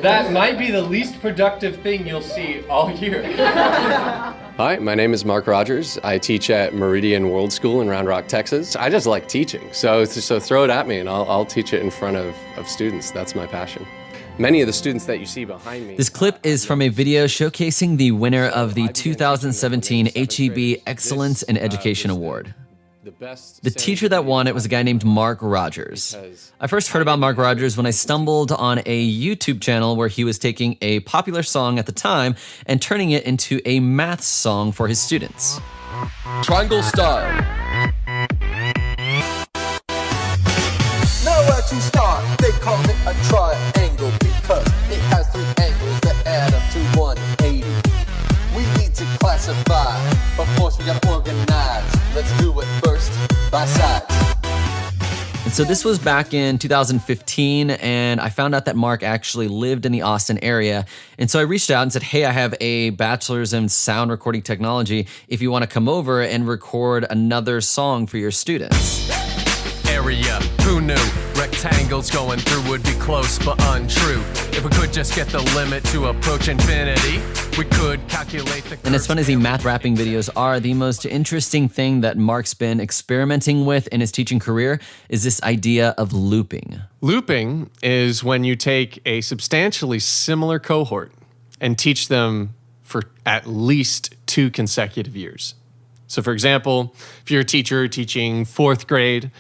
That might be the least productive thing you'll see all year. Hi, my name is Mark Rogers. I teach at Meridian World School in Round Rock, Texas. I just like teaching, so throw it at me and I'll teach it in front of students. That's my passion. Many of the students that you see behind me. This clip is from a video showcasing the winner of the 2017 HEB Excellence in Education Award. The teacher that won it was a guy named Mark Rogers. I first heard about Mark Rogers when I stumbled on a YouTube channel where he was taking a popular song at the time and turning it into a math song for his students. Triangle style. Nowhere to start, they call it a triangle because it has three angles that add up to 180. We need to classify, of course we gotta organize. Let's do it first by sides. And so this was back in 2015, and I found out that Mark actually lived in the Austin area. And so I reached out and said, hey, I have a bachelor's in sound recording technology if you want to come over and record another song for your students. Area, who knew? Rectangles going through would be close but untrue. If we could just get the limit to approach infinity, we could calculate the. And as fun as the math rapping videos are, the most interesting thing that Mark's been experimenting with in his teaching career is this idea of looping. Looping is when you take a substantially similar cohort and teach them for at least 2 consecutive years. So for example, if you're a teacher teaching 4th grade,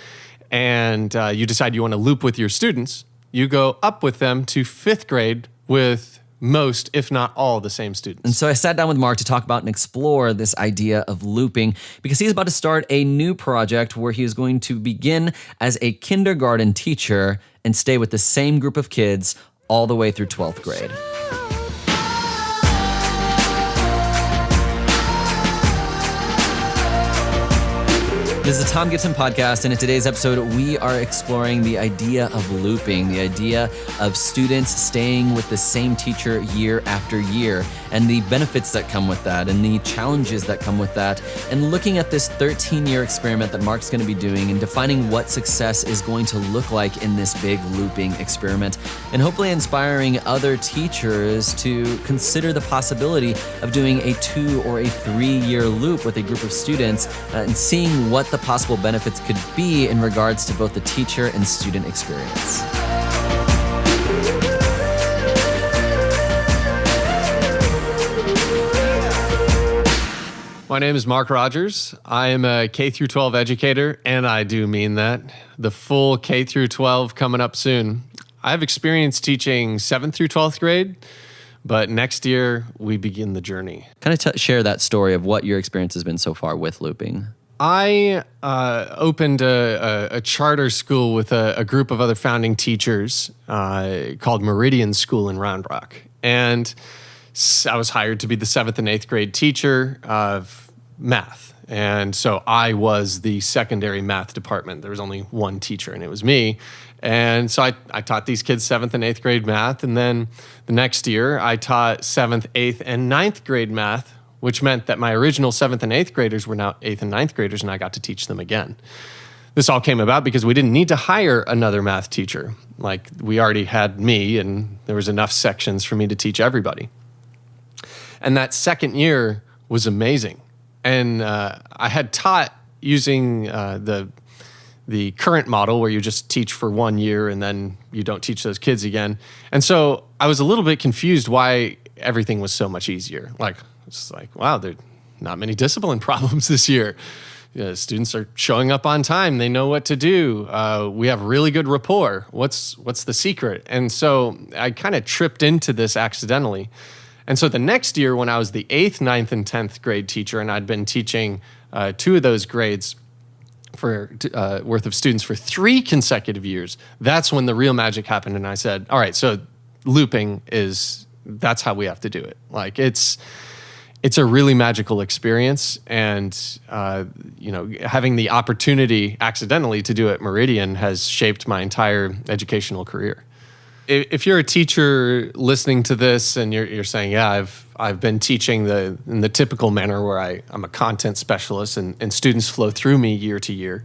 and you decide you want to loop with your students, you go up with them to 5th grade with most, if not all, the same students. And so I sat down with Mark to talk about and explore this idea of looping because he's about to start a new project where he is going to begin as a kindergarten teacher and stay with the same group of kids all the way through 12th grade. This is the Thom Gibson podcast, and in today's episode, we are exploring the idea of looping, the idea of students staying with the same teacher year after year, and the benefits that come with that, and the challenges that come with that, and looking at this 13-year experiment that Mark's going to be doing and defining what success is going to look like in this big looping experiment, and hopefully inspiring other teachers to consider the possibility of doing a 2 or a 3-year loop with a group of students and seeing what the possible benefits could be in regards to both the teacher and student experience. My name is Mark Rogers. I am a K-12 educator, and I do mean that. The full K-12 coming up soon. I have experience teaching 7th through 12th grade, but next year we begin the journey. Kind of share that story of what your experience has been so far with looping. I opened a charter school with a group of other founding teachers called Meridian School in Round Rock. And I was hired to be the 7th and 8th grade teacher of math. And so I was the secondary math department. There was only one teacher, and it was me. And so I taught these kids 7th and 8th grade math. And then the next year, I taught 7th, 8th, and 9th grade math, which meant that my original 7th and 8th graders were now 8th and 9th graders, and I got to teach them again. This all came about because we didn't need to hire another math teacher. Like, we already had me, and there was enough sections for me to teach everybody. And that second year was amazing. And I had taught using the current model where you just teach for 1 year and then you don't teach those kids again. And so I was a little bit confused why everything was so much easier. Like, it's like, wow, there are not many discipline problems this year. Students are showing up on time. They know what to do. We have really good rapport. What's the secret? And so I kind of tripped into this accidentally. And so the next year when I was the 8th, 9th, and 10th grade teacher, and I'd been teaching 2 of those grades worth of students for 3 consecutive years, that's when the real magic happened. And I said, all right, so looping that's how we have to do it. Like, it's a really magical experience, and having the opportunity accidentally to do it at Meridian has shaped my entire educational career. If you're a teacher listening to this and you're saying, yeah, I've been teaching in the typical manner where I'm a content specialist and students flow through me year to year,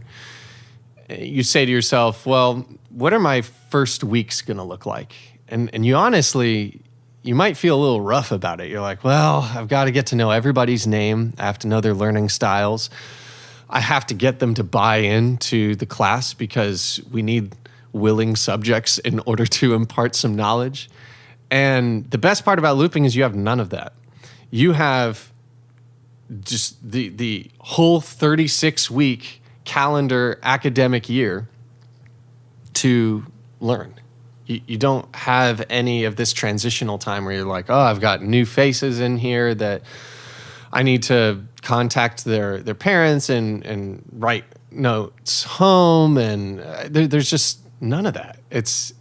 you say to yourself, well, what are my first weeks going to look like? And you honestly, you might feel a little rough about it. You're like, well, I've got to get to know everybody's name. I have to know their learning styles. I have to get them to buy into the class because we need willing subjects in order to impart some knowledge. And the best part about looping is you have none of that. You have just the whole 36-week calendar academic year to learn. You don't have any of this transitional time where you're like, oh, I've got new faces in here that I need to contact their parents and write notes home. And there's just none of that. It's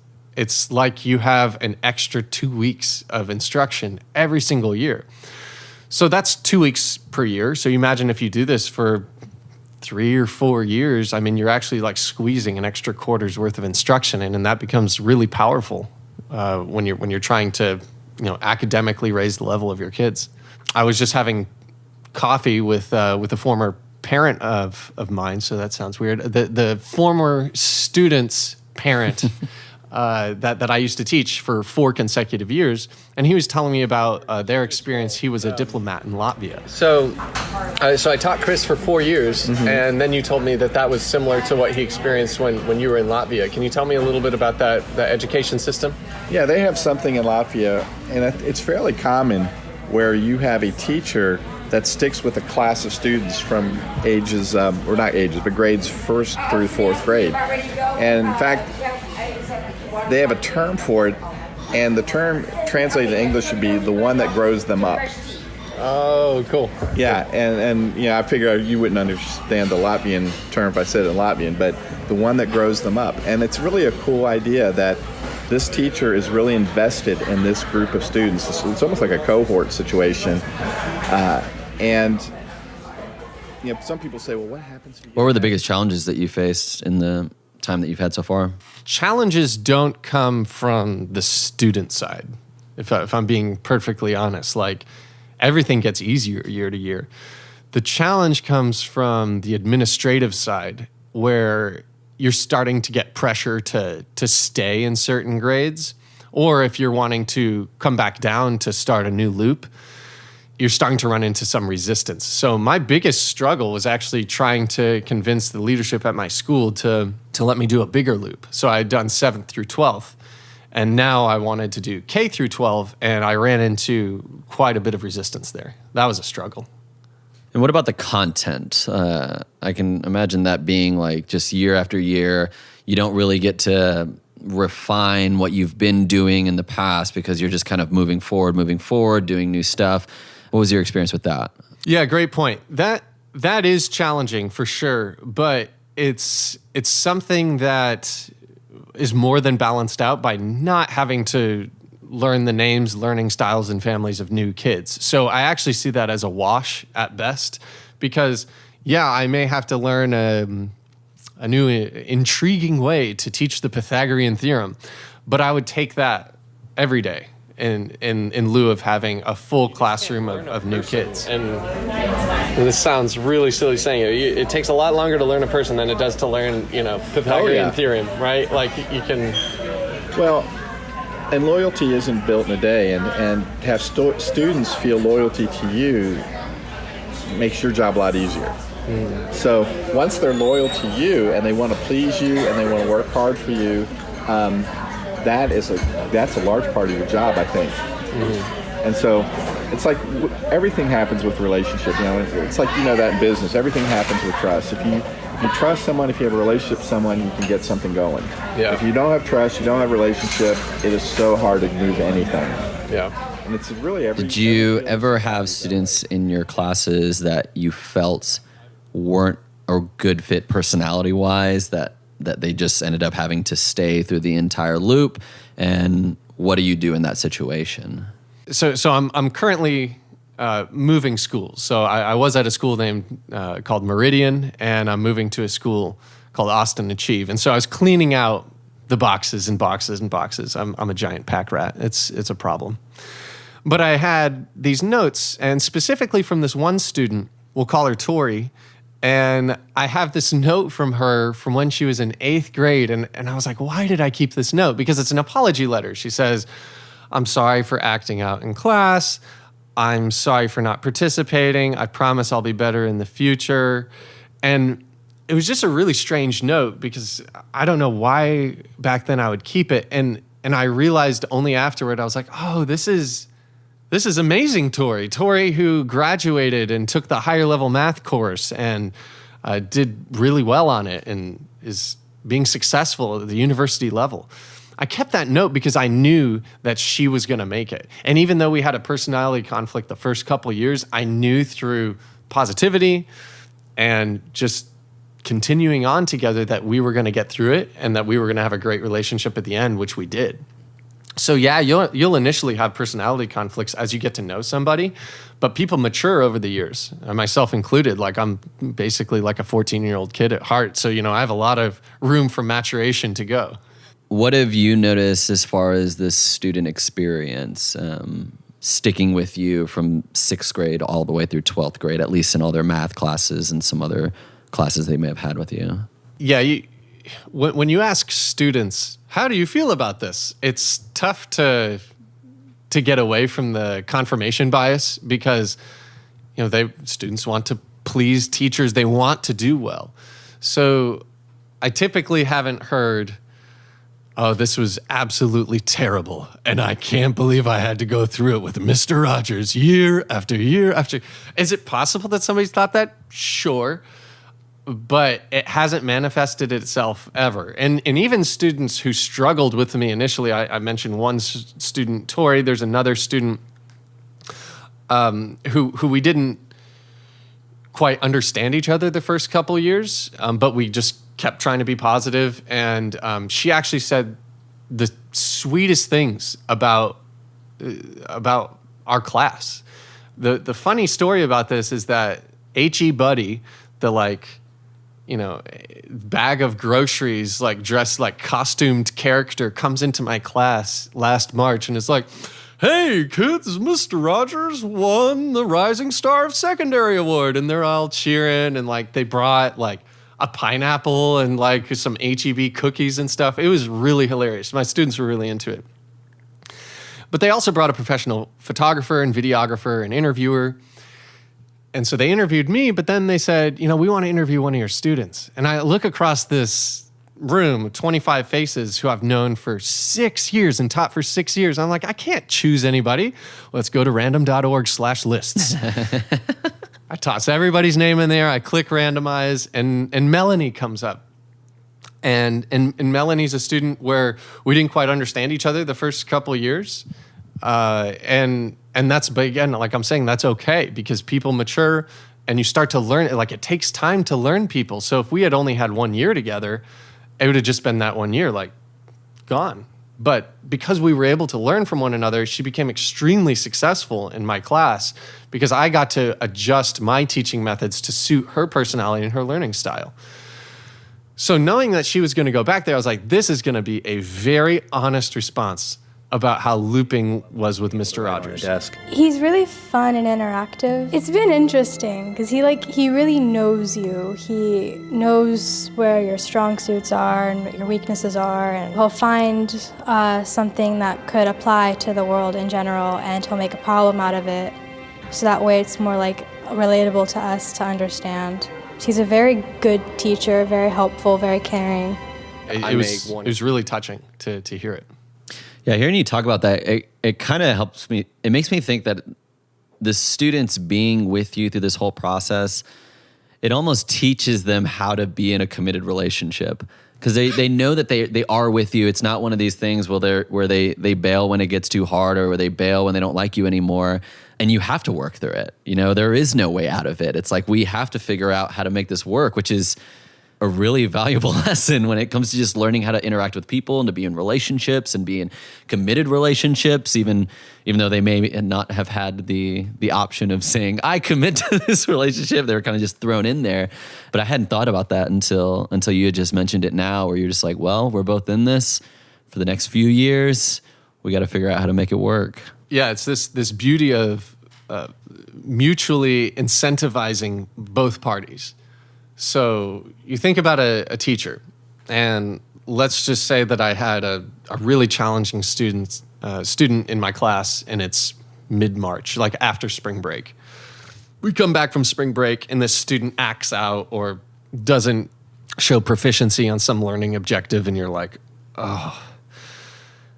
like you have an extra 2 weeks of instruction every single year. So that's 2 weeks per year. So you imagine if you do this for 3 or 4 years, I mean, you're actually like squeezing an extra quarter's worth of instruction in, and that becomes really powerful when you're trying to, academically raise the level of your kids. I was just having coffee with a former parent of mine, so that sounds weird. The former student's parent that I used to teach for 4 consecutive years, and he was telling me about their experience. He was a diplomat in Latvia. So I taught Chris for 4 years, and then you told me that was similar to what he experienced when you were in Latvia. Can you tell me a little bit about that education system? Yeah, they have something in Latvia, and it's fairly common where you have a teacher that sticks with a class of students from ages, or not ages, but grades 1st through 4th grade. And in fact, they have a term for it, and the term translated in English would be the one that grows them up. Oh, cool. Yeah, and I figured you wouldn't understand the Latvian term if I said it in Latvian, but the one that grows them up. And it's really a cool idea that this teacher is really invested in this group of students. It's almost like a cohort situation. And some people say, well, what happens if you What were the biggest challenges that you faced in the time that you've had so far? Challenges don't come from the student side, if I'm being perfectly honest. Like, everything gets easier year to year. The challenge comes from the administrative side, where you're starting to get pressure to stay in certain grades, or if you're wanting to come back down to start a new loop, you're starting to run into some resistance. So my biggest struggle was actually trying to convince the leadership at my school to let me do a bigger loop. So I had done 7th through 12th, and now I wanted to do K through 12, and I ran into quite a bit of resistance there. That was a struggle. And what about the content? I can imagine that being like just year after year, you don't really get to refine what you've been doing in the past because you're just kind of moving forward, doing new stuff. What was your experience with that? Yeah, great point. That is challenging for sure, but it's something that is more than balanced out by not having to learn the names, learning styles, and families of new kids. So I actually see that as a wash at best, because I may have to learn a new intriguing way to teach the Pythagorean theorem, but I would take that every day in lieu of having a full classroom of new kids. And this sounds really silly saying it takes a lot longer to learn a person than it does to learn, Pythagorean theorem, right? Like, you can... Well, and loyalty isn't built in a day, and have students feel loyalty to you makes your job a lot easier. So once they're loyal to you and they want to please you and they want to work hard for you, that's a large part of your job, I think. And so it's like everything happens with relationship. It's like that in business. Everything happens with trust. If you trust someone, if you have a relationship with someone, you can get something going. Yeah. If you don't have trust, you don't have a relationship, it is so hard to move anything. Yeah. And it's really Did you ever have students in your classes that you felt weren't a good fit personality-wise, that they just ended up having to stay through the entire loop? And what do you do in that situation? So I'm currently moving schools. So I was at a school named called Meridian, and I'm moving to a school called Austin Achieve. And so I was cleaning out the boxes and boxes and boxes. I'm a giant pack rat. It's a problem. But I had these notes, and specifically from this one student, we'll call her Tori, And I have this note from her from when she was in 8th grade. And I was like, why did I keep this note? Because it's an apology letter. She says, I'm sorry for acting out in class. I'm sorry for not participating. I promise I'll be better in the future. And it was just a really strange note because I don't know why back then I would keep it. And I realized only afterward, I was like, oh, this is amazing, Tori. Tori, who graduated and took the higher level math course and did really well on it and is being successful at the university level. I kept that note because I knew that she was going to make it. And even though we had a personality conflict the first couple years, I knew through positivity and just continuing on together that we were going to get through it and that we were going to have a great relationship at the end, which we did. So yeah, you'll initially have personality conflicts as you get to know somebody, but people mature over the years, myself included. Like I'm basically like a 14-year-old kid at heart. So, I have a lot of room for maturation to go. What have you noticed as far as this student experience sticking with you from 6th grade all the way through 12th grade, at least in all their math classes and some other classes they may have had with you? Yeah, when you ask students, how do you feel about this? It's tough to get away from the confirmation bias because students want to please teachers. They want to do well. So I typically haven't heard, oh, this was absolutely terrible, and I can't believe I had to go through it with Mr. Rogers year after year after. Is it possible that somebody's thought that? Sure. But it hasn't manifested itself ever. And even students who struggled with me initially, I mentioned one student, Tori. There's another student who we didn't quite understand each other the first couple years, but we just kept trying to be positive. And she actually said the sweetest things about our class. The funny story about this is that H.E. Buddy, the bag of groceries, dressed like costumed character, comes into my class last March and is like, hey kids, Mr. Rogers won the Rising Star of Secondary Award. And they're all cheering and they brought a pineapple and some H-E-B cookies and stuff. It was really hilarious. My students were really into it. But they also brought a professional photographer and videographer and interviewer. And so they interviewed me, but then they said, we want to interview one of your students. And I look across this room, 25 faces who I've known for 6 years and taught for 6 years. I'm like, I can't choose anybody. Let's go to random.org/lists. I toss everybody's name in there. I click randomize, and Melanie comes up. And Melanie's a student where we didn't quite understand each other the first couple of years. And that's, but again, I'm saying, that's okay because people mature and you start to learn. It takes time to learn people. So if we had only had 1 year together, it would have just been that 1 year, gone. But because we were able to learn from one another, she became extremely successful in my class because I got to adjust my teaching methods to suit her personality and her learning style. So knowing that she was going to go back there, I was like, this is going to be a very honest response about how looping was with Mr. Rogers. He's really fun and interactive. It's been interesting because he really knows you. He knows where your strong suits are and what your weaknesses are, and he'll find something that could apply to the world in general, and he'll make a problem out of it. So that way it's more relatable to us to understand. He's a very good teacher, very helpful, very caring. It was really touching to hear it. Yeah, hearing you talk about that, it kind of helps me. It makes me think that the students being with you through this whole process, it almost teaches them how to be in a committed relationship because they know that they are with you. It's not one of these things where they bail when it gets too hard or where they bail when they don't like you anymore. And you have to work through it. There is no way out of it. It's we have to figure out how to make this work, which is a really valuable lesson when it comes to just learning how to interact with people and to be in relationships and be in committed relationships, even though they may not have had the option of saying, I commit to this relationship. They were kind of just thrown in there. But I hadn't thought about that until you had just mentioned it now, where you're just like, well, we're both in this for the next few years. We got to figure out how to make it work. Yeah, it's this beauty of mutually incentivizing both parties. So you think about a teacher, and let's just say that I had a really challenging student in my class, and it's mid-March, like after spring break. We come back from spring break, and this student acts out or doesn't show proficiency on some learning objective, and you're like, oh,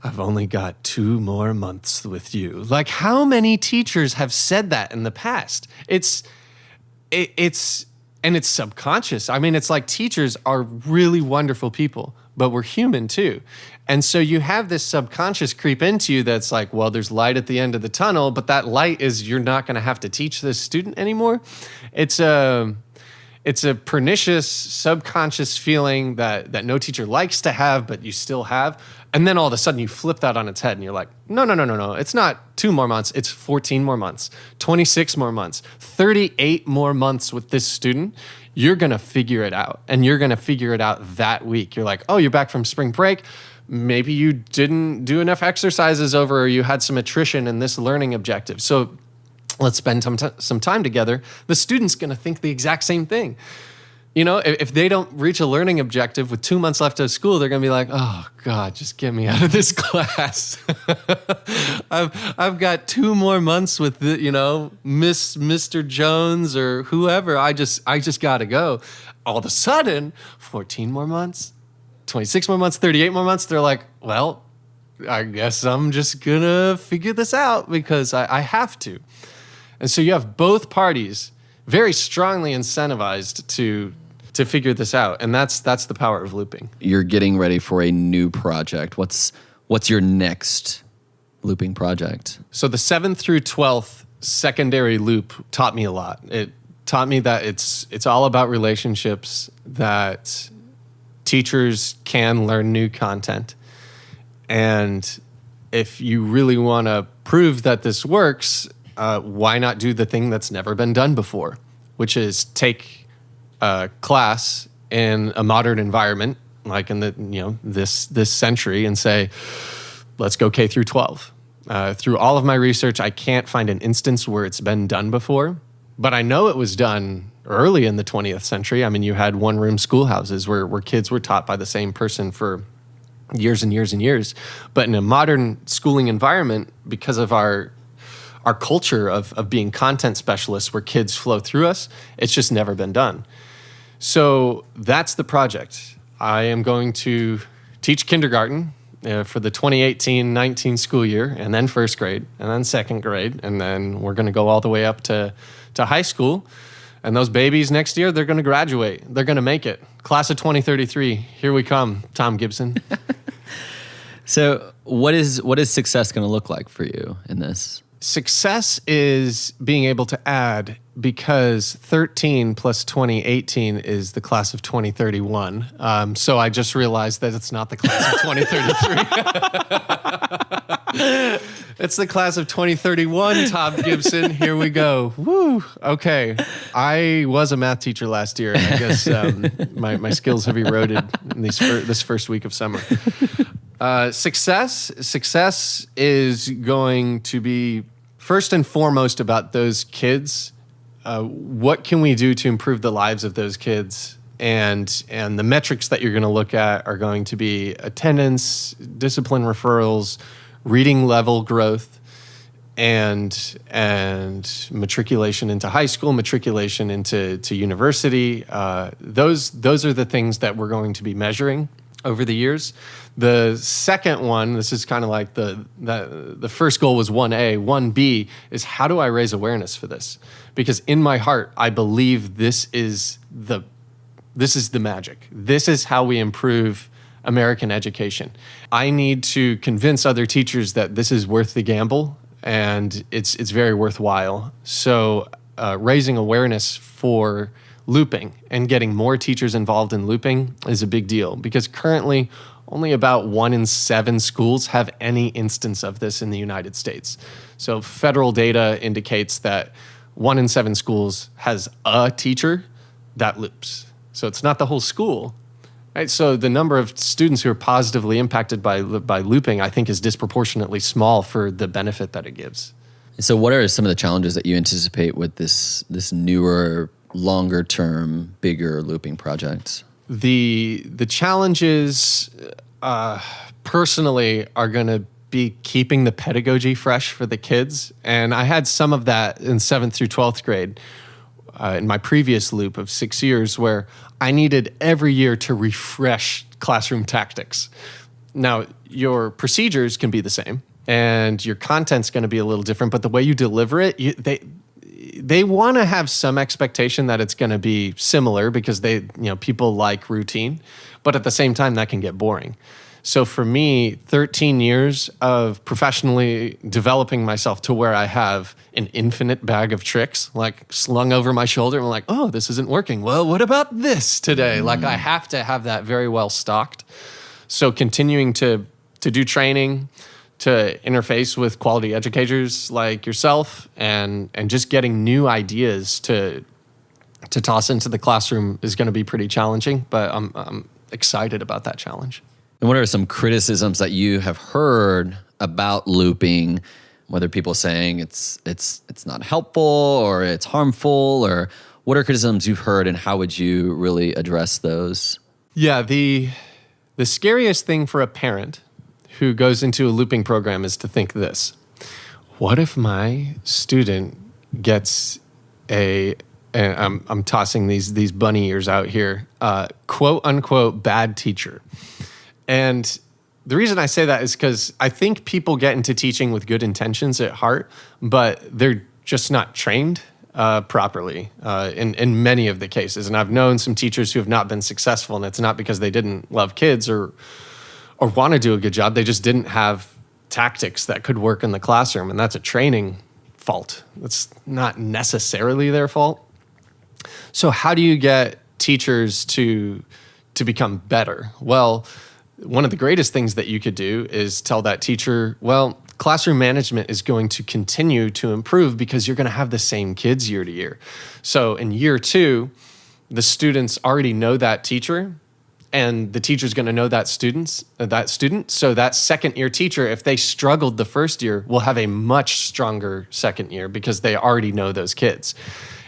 I've only got 2 more months with you. Like, how many teachers have said that in the past? It's subconscious. I mean, it's like teachers are really wonderful people, but we're human too. And so you have this subconscious creep into you that's like, well, there's light at the end of the tunnel, but that light is you're not going to have to teach this student anymore. It's a pernicious subconscious feeling that no teacher likes to have, but you still have. And then all of a sudden you flip that on its head and you're like, no. It's not 2 more months. It's 14 more months, 26 more months, 38 more months with this student. You're going to figure it out, and you're going to figure it out that week. You're like, oh, you're back from spring break. Maybe you didn't do enough exercises over, or you had some attrition in this learning objective. So let's spend some time together. The student's going to think the exact same thing. You know, if they don't reach a learning objective with 2 months left of school, they're going to be like, oh, God, just get me out of this class. I've got 2 more months with, Mr. Jones or whoever. I just got to go. All of a sudden, 14 more months, 26 more months, 38 more months, they're like, well, I guess I'm just going to figure this out because I have to. And so you have both parties very strongly incentivized to figure this out, and that's the power of looping. You're getting ready for a new project. What's your next looping project? So the 7th through 12th secondary loop taught me a lot. It taught me that it's all about relationships, that teachers can learn new content, and if you really want to prove that this works, why not do the thing that's never been done before, which is take a class in a modern environment, like in this century, and say, let's go K through 12. Through all of my research, I can't find an instance where it's been done before, but I know it was done early in the 20th century. I mean, you had one-room schoolhouses where kids were taught by the same person for years and years and years. But in a modern schooling environment, because of our culture of being content specialists where kids flow through us, it's just never been done. So that's the project. I am going to teach kindergarten for the 2018-19 school year, and then first grade, and then second grade, and then we're going to go all the way up to high school. And those babies next year, they're going to graduate. They're going to make it. Class of 2033, here we come, Thom Gibson. So what is success going to look like for you in this? Success is being able to add, because 13 plus 2018 is the class of 2031. So I just realized that it's not the class of 2033. It's the class of 2031, Thom Gibson. Here we go. Woo. Okay. I was a math teacher last year, and I guess my skills have eroded in this first week of summer. Success is going to be first and foremost about those kids. What can we do to improve the lives of those kids? And the metrics that you're going to look at are going to be attendance, discipline referrals, reading level growth, and matriculation into high school, matriculation into university. Those are the things that we're going to be measuring over the years. The second one, this is kind of like the first goal was 1A. 1B is, how do I raise awareness for this? Because in my heart, I believe this is the magic. This is how we improve American education. I need to convince other teachers that this is worth the gamble, and it's very worthwhile. So raising awareness for looping and getting more teachers involved in looping is a big deal, because currently only about 1 in 7 schools have any instance of this in the United States. So federal data indicates that 1 in 7 schools has a teacher that loops. So it's not the whole school, right? So the number of students who are positively impacted by looping, I think, is disproportionately small for the benefit that it gives. So what are some of the challenges that you anticipate with this newer longer term, bigger looping projects? The challenges personally are going to be keeping the pedagogy fresh for the kids. And I had some of that in 7th through 12th grade in my previous loop of 6 years, where I needed every year to refresh classroom tactics. Now, your procedures can be the same and your content's going to be a little different, but the way you deliver it, they want to have some expectation that it's going to be similar because people like routine, but at the same time that can get boring. So for me, 13 years of professionally developing myself to where I have an infinite bag of tricks like slung over my shoulder. I'm like, oh, this isn't working. Well, what about this today? Like I have to have that very well stocked. So continuing to do training, to interface with quality educators like yourself, and just getting new ideas to toss into the classroom is going to be pretty challenging, but I'm excited about that challenge. And what are some criticisms that you have heard about looping, whether people saying it's not helpful or it's harmful, or what are criticisms you've heard and how would you really address those? Yeah, the scariest thing for a parent who goes into a looping program is to think this: what if my student gets and I'm tossing these bunny ears out here, quote unquote bad teacher? And the reason I say that is because I think people get into teaching with good intentions at heart, but they're just not trained properly in many of the cases. And I've known some teachers who have not been successful, and it's not because they didn't love kids or want to do a good job. They just didn't have tactics that could work in the classroom, and that's a training fault. It's not necessarily their fault. So how do you get teachers to become better? Well, one of the greatest things that you could do is tell that teacher, well, classroom management is going to continue to improve because you're going to have the same kids year to year. So in year 2, the students already know that teacher, and the teacher's going to know that student. So that second year teacher, if they struggled the first year, will have a much stronger second year because they already know those kids.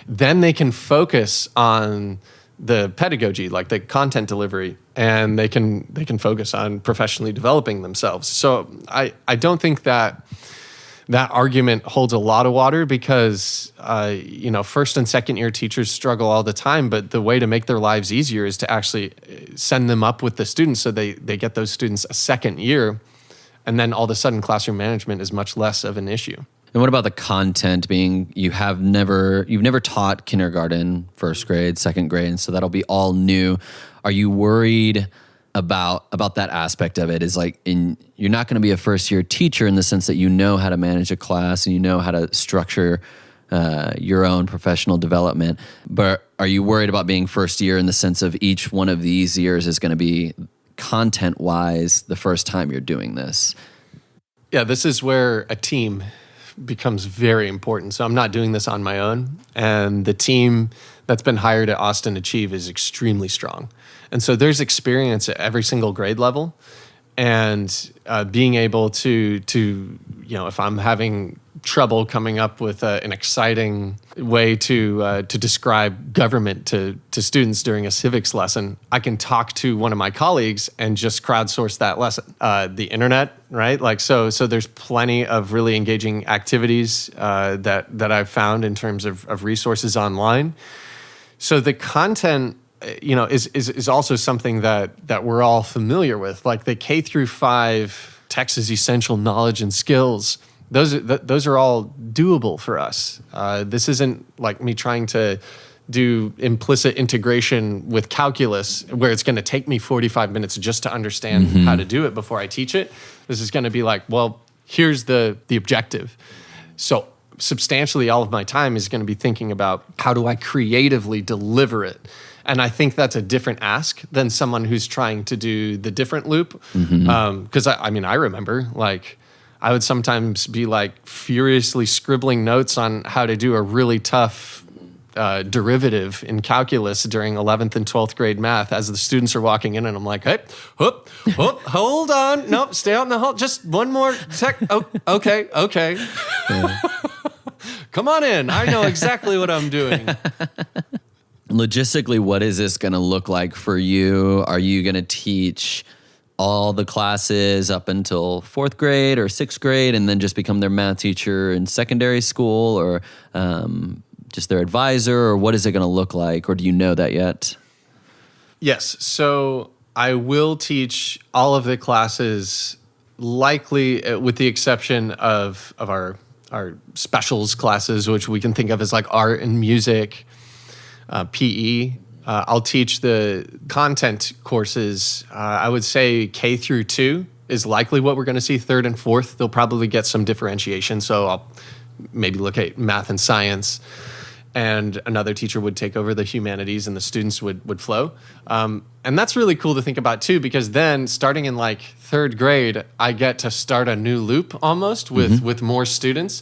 Then they can focus on the pedagogy, like the content delivery, and they can focus on professionally developing themselves. So I don't think that argument holds a lot of water because first and second year teachers struggle all the time, but the way to make their lives easier is to actually send them up with the students so they get those students a second year, and then all of a sudden classroom management is much less of an issue. And what about the content being, you've never taught kindergarten, first grade, second grade, and so that'll be all new. Are you worried about that aspect of it? Is like, you're not going to be a first year teacher in the sense that you know how to manage a class and you know how to structure your own professional development. But are you worried about being first year in the sense of each one of these years is going to be content-wise the first time you're doing this? Yeah, this is where a team becomes very important. So I'm not doing this on my own. And the team that's been hired at Austin Achieve is extremely strong. And so there's experience at every single grade level. And being able to if I'm having trouble coming up with an exciting way to describe government to students during a civics lesson, I can talk to one of my colleagues and just crowdsource that lesson. The internet, right? Like so there's plenty of really engaging activities that I've found in terms of resources online. So the content is also something that we're all familiar with, like the K through 5 Texas Essential Knowledge and Skills. Those are all doable for us. This isn't like me trying to do implicit integration with calculus where it's going to take me 45 minutes just to understand how to do it before I teach it. This is going to be like, well, here's the objective. So substantially all of my time is going to be thinking about how do I creatively deliver it. And I think that's a different ask than someone who's trying to do the different loop. Because I remember like I would sometimes be like furiously scribbling notes on how to do a really tough derivative in calculus during 11th and 12th grade math as the students are walking in, and I'm like, hey, hold on. Nope, stay out in the hall. Just one more sec. Oh, okay. Yeah. Come on in. I know exactly what I'm doing. Logistically, what is this going to look like for you? Are you going to teach all the classes up until 4th grade or 6th grade and then just become their math teacher in secondary school, or just their advisor, or what is it going to look like? Or do you know that yet? Yes. So I will teach all of the classes, likely with the exception of our specials classes, which we can think of as like art and music, PE. I'll teach the content courses. I would say K through 2 is likely what we're going to see. 3rd and 4th, they'll probably get some differentiation. So I'll maybe look at math and science, and another teacher would take over the humanities, and the students would flow. And that's really cool to think about too, because then starting in like 3rd grade, I get to start a new loop almost with more students.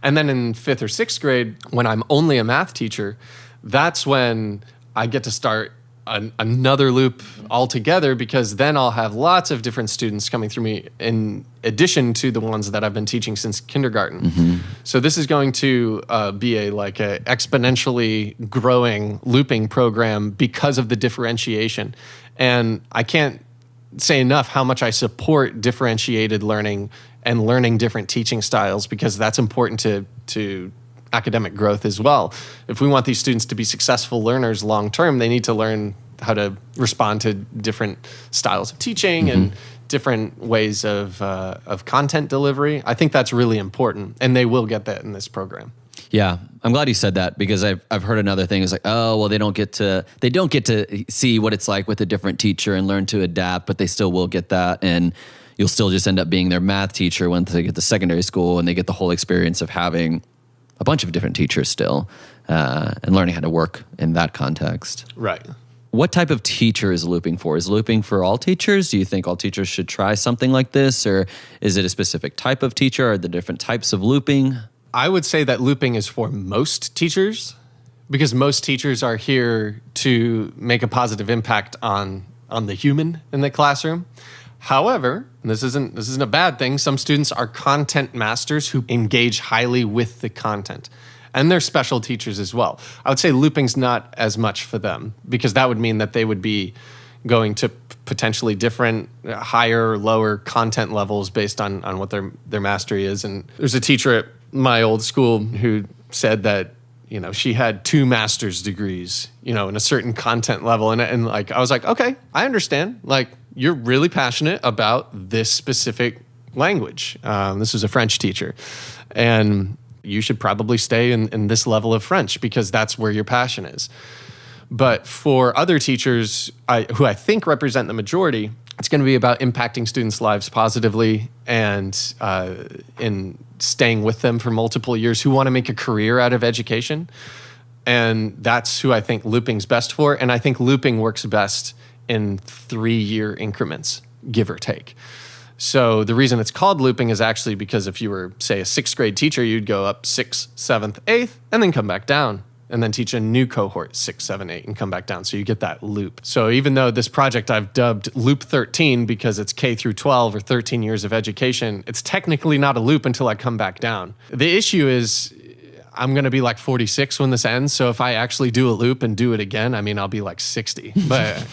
And then in 5th or 6th grade, when I'm only a math teacher, that's when I get to start another loop altogether, because then I'll have lots of different students coming through me in addition to the ones that I've been teaching since kindergarten. So this is going to be a exponentially growing looping program because of the differentiation. And I can't say enough how much I support differentiated learning and learning different teaching styles, because that's important to academic growth as well. If we want these students to be successful learners long term, they need to learn how to respond to different styles of teaching and different ways of content delivery. I think that's really important, and they will get that in this program. Yeah, I'm glad you said that, because I've heard another thing is like, oh, well, they don't get to see what it's like with a different teacher and learn to adapt, but they still will get that, and you'll still just end up being their math teacher when they get to secondary school, and they get the whole experience of having a bunch of different teachers still, and learning how to work in that context. Right. What type of teacher is looping for? Is looping for all teachers? Do you think all teachers should try something like this, or is it a specific type of teacher? Are there different types of looping? I would say that looping is for most teachers, because most teachers are here to make a positive impact on the human in the classroom. However, and this isn't a bad thing, some students are content masters who engage highly with the content. And they're special teachers as well. I would say looping's not as much for them, because that would mean that they would be going to potentially different higher or lower content levels based on what their mastery is. And there's a teacher at my old school who said that, she had 2 master's degrees, in a certain content level. And like, I was like, okay, I understand. Like, you're really passionate about this specific language. This was a French teacher. And you should probably stay in this level of French, because that's where your passion is. But for other teachers who I think represent the majority, it's going to be about impacting students' lives positively and in staying with them for multiple years, who want to make a career out of education. And that's who I think looping's best for. And I think looping works best in 3-year increments, give or take. So the reason it's called looping is actually because if you were, say, a 6th grade teacher, you'd go up 6th, 7th, 8th, and then come back down, and then teach a new cohort, 6, 7, 8, and come back down. So you get that loop. So even though this project I've dubbed Loop 13 because it's K through 12 or 13 years of education, it's technically not a loop until I come back down. The issue is I'm going to be like 46 when this ends. So if I actually do a loop and do it again, I'll be like 60. But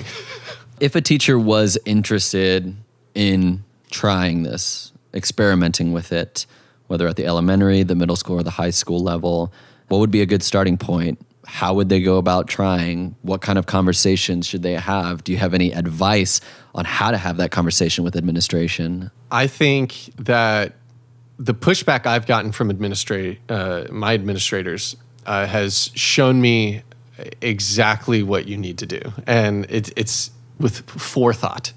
if a teacher was interested in trying this, experimenting with it, whether at the elementary, the middle school, or the high school level, what would be a good starting point? How would they go about trying? What kind of conversations should they have? Do you have any advice on how to have that conversation with administration? I think that the pushback I've gotten from my administrators has shown me exactly what you need to do. And it's with forethought.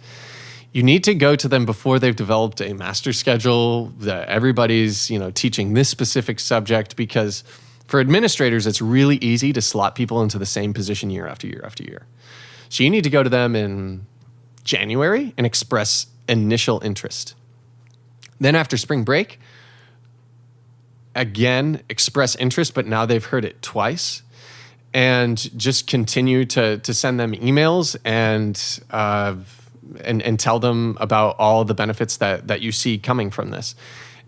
You need to go to them before they've developed a master schedule, that everybody's, teaching this specific subject, because for administrators, it's really easy to slot people into the same position year after year after year. So you need to go to them in January and express initial interest. Then after spring break, again, express interest, but now they've heard it twice. And just continue to send them emails and tell them about all the benefits that you see coming from this.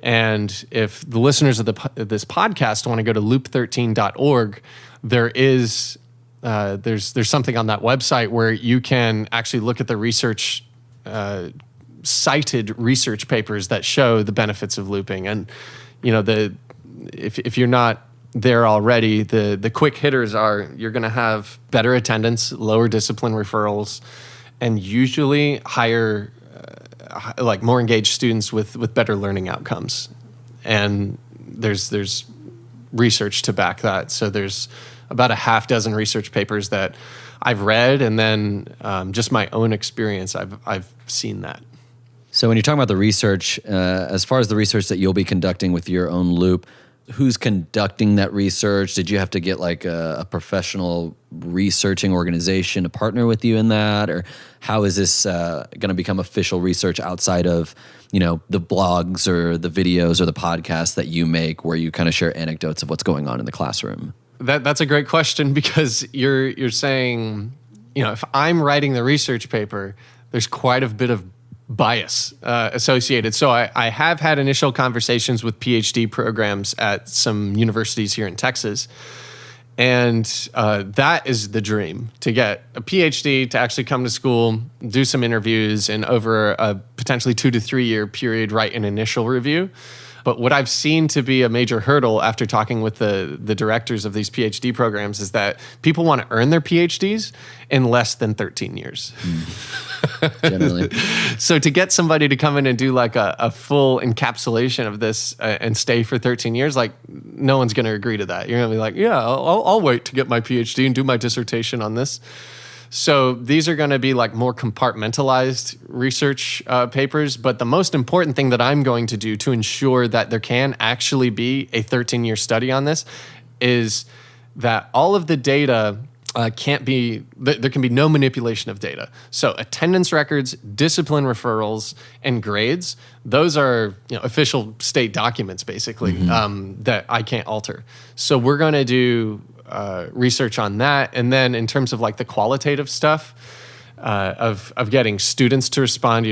And if the listeners of this podcast want to go to loop13.org, there is There's something on that website where you can actually look at the research, cited research papers that show the benefits of looping. And, if you're not there already, the quick hitters are you're going to have better attendance, lower discipline referrals, and usually higher, more engaged students with better learning outcomes. And there's research to back that. So there's about a half dozen research papers that I've read, and then just my own experience, I've seen that. So when you're talking about the research, as far as the research that you'll be conducting with your own loop, who's conducting that research? Did you have to get like a professional researching organization to partner with you in that? Or how is this going to become official research outside of, the blogs or the videos or the podcasts that you make where you kind of share anecdotes of what's going on in the classroom? That's a great question, because you're saying, if I'm writing the research paper, there's quite a bit of bias associated. So I have had initial conversations with PhD programs at some universities here in Texas. And that is the dream, to get a PhD to actually come to school, do some interviews, and over a potentially 2 to 3 year period, write an initial review. But what I've seen to be a major hurdle after talking with the directors of these PhD programs is that people want to earn their PhDs in less than 13 years. Generally. So to get somebody to come in and do like a full encapsulation of this and stay for 13 years, like no one's going to agree to that. You're going to be like, yeah, I'll wait to get my PhD and do my dissertation on this. So these are going to be like more compartmentalized research papers. But the most important thing that I'm going to do to ensure that there can actually be a 13-year study on this is that all of the data there can be no manipulation of data. So attendance records, discipline referrals, and grades, those are official state documents, basically, that I can't alter. So we're going to do research on that. And then in terms of like the qualitative stuff of getting students to respond,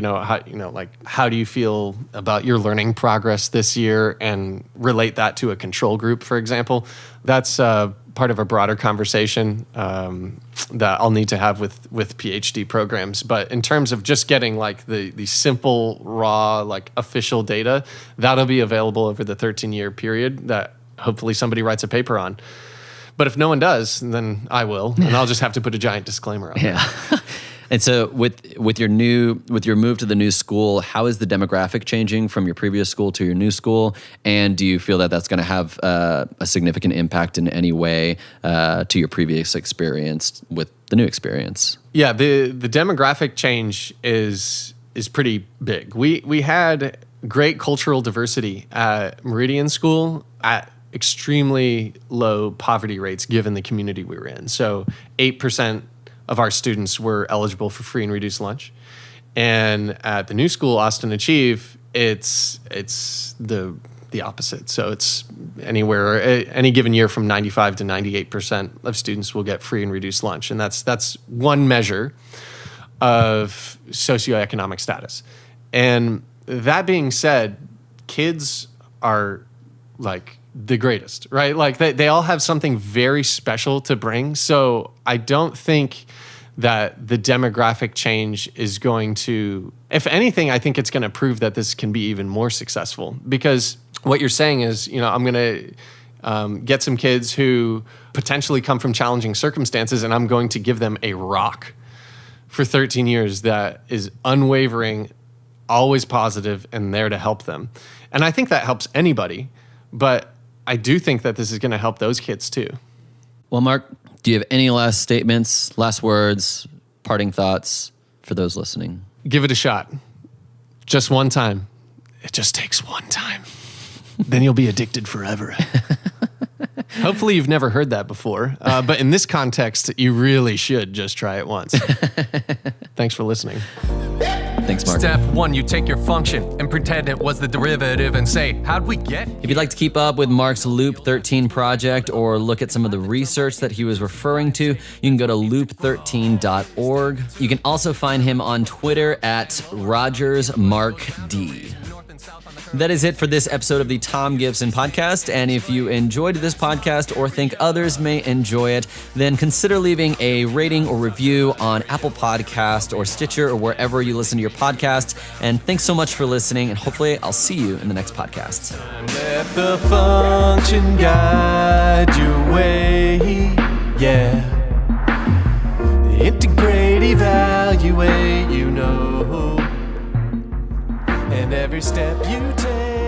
how do you feel about your learning progress this year, and relate that to a control group, for example. That's part of a broader conversation that I'll need to have with PhD programs. But in terms of just getting like the simple, raw, like official data, that'll be available over the 13-year period that hopefully somebody writes a paper on. But if no one does, then I will, and I'll just have to put a giant disclaimer on it. And so with your move to the new school, how is the demographic changing from your previous school to your new school? And do you feel that that's going to have a significant impact in any way to your previous experience with the new experience? Yeah, the demographic change is pretty big. We had great cultural diversity at Meridian School at extremely low poverty rates given the community we were in. So 8% of our students were eligible for free and reduced lunch. And at the new school, Austin Achieve, it's the opposite. So it's any given year from 95 to 98% of students will get free and reduced lunch. And that's one measure of socioeconomic status. And that being said, kids are like the greatest, right? Like they all have something very special to bring. So I don't think that the demographic change is going to, if anything, I think it's going to prove that this can be even more successful. Because what you're saying is, I'm going to get some kids who potentially come from challenging circumstances, and I'm going to give them a rock for 13 years that is unwavering, always positive, and there to help them. And I think that helps anybody, but I do think that this is going to help those kids too. Well, Mark, do you have any last statements, last words, parting thoughts for those listening? Give it a shot. Just one time. It just takes one time. Then you'll be addicted forever. Hopefully you've never heard that before. But in this context, you really should just try it once. Thanks for listening. Thanks, Mark. Step 1, you take your function and pretend it was the derivative and say, how'd we get? If you'd like to keep up with Mark's Loop 13 project or look at some of the research that he was referring to, you can go to loop13.org. You can also find him on Twitter at RogersMarkD. That is it for this episode of the Thom Gibson Podcast. And if you enjoyed this podcast or think others may enjoy it, then consider leaving a rating or review on Apple Podcast or Stitcher or wherever you listen to your podcasts. And thanks so much for listening, and hopefully I'll see you in the next podcast. Let the function guide your way, yeah. Integrate, evaluate, you know. And every step you take